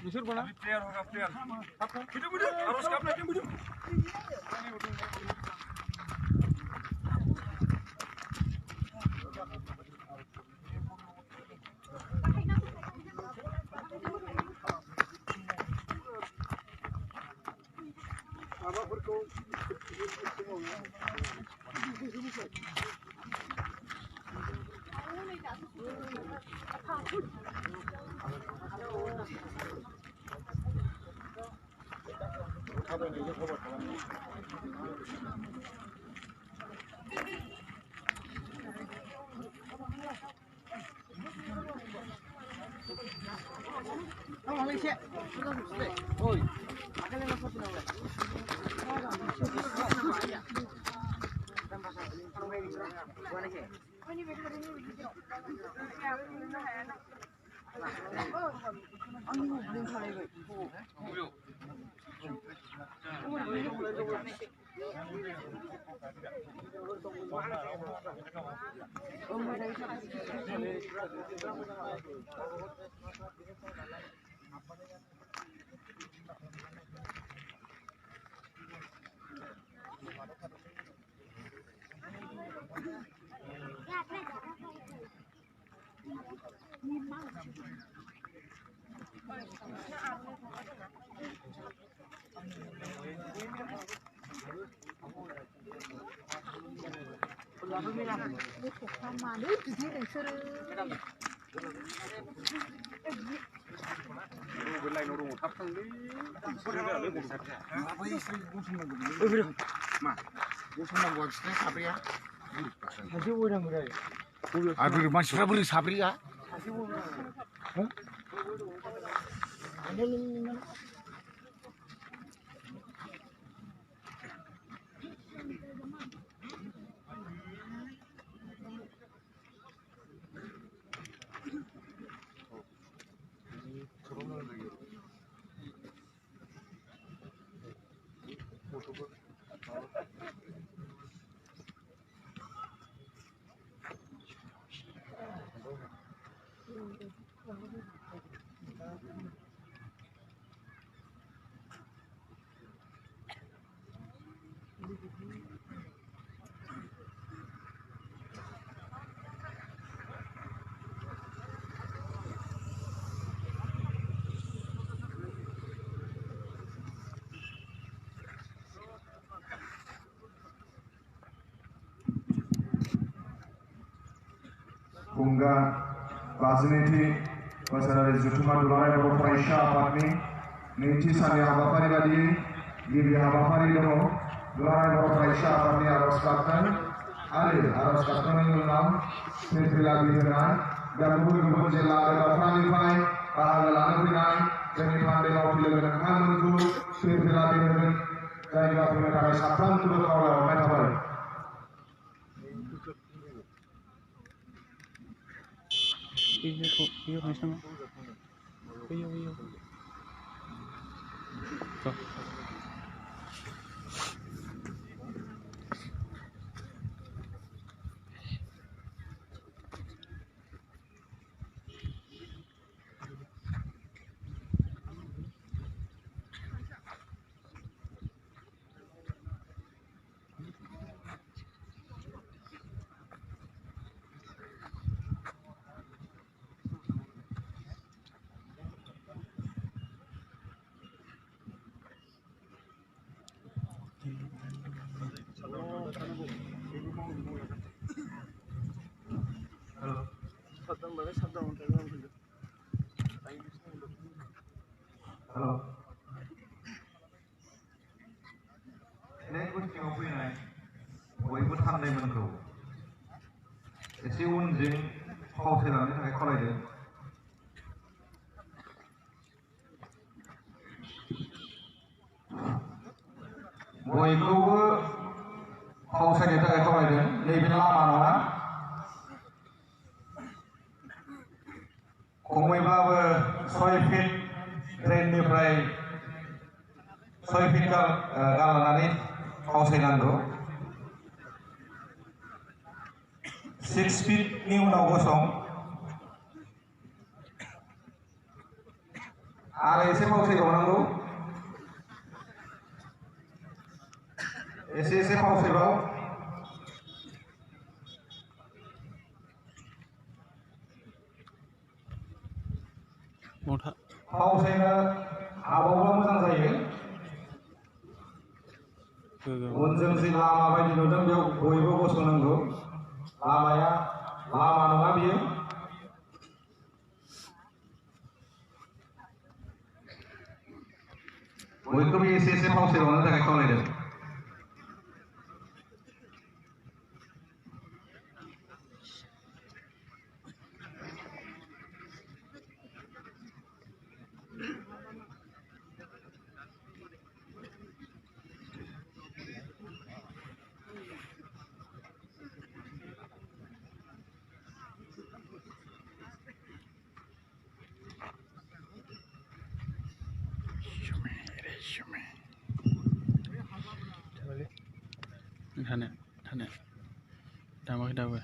Nusur mana? Player hoga player. Apa? Budu budu. Harus kap lagi budu. Aduh, manusia boleh sabri ya? Bunga Baziniti Masalah Zutuma Durai Baru Faisha Patni Ninti Sani Habafari Badi Gibi Habafari Domo Durai Baru Faisha Patni Aros Kapten Ali Aros Kapten Yulam Sifila Bihiran Gabur Gubun Jela Bafani Fai Pahalala Binai Jani Pande Mawpil Dengan Hamungu Sifila Bihiran Jani Gabur Dengan Sapran Tudu Kaula Metabai Iyo macam iyo. Halo. Ini gue cuma punya, gue ikut handai menurut. Isi unjing, kau sedang ni tak kalau dia. Gue ikut kau sedang tak kalau dia. Lebih lama mana? Kau bawa soy fit train ni pray soy fit kalau nani kau sedang tu 6 feet ni udah kosong आरो एसे फावसायबावनांगौ एसे फावसायबाव फावसायनो हाबावबा मोजां जायो उनजों जि लामा बायदि नुदों बेयाव बयबो गसंनांगौ लामाया लामा नङा बियो बयखौबो एसे फावसायबावनो थाखाय खावलायदों थाने दामाखै दाबो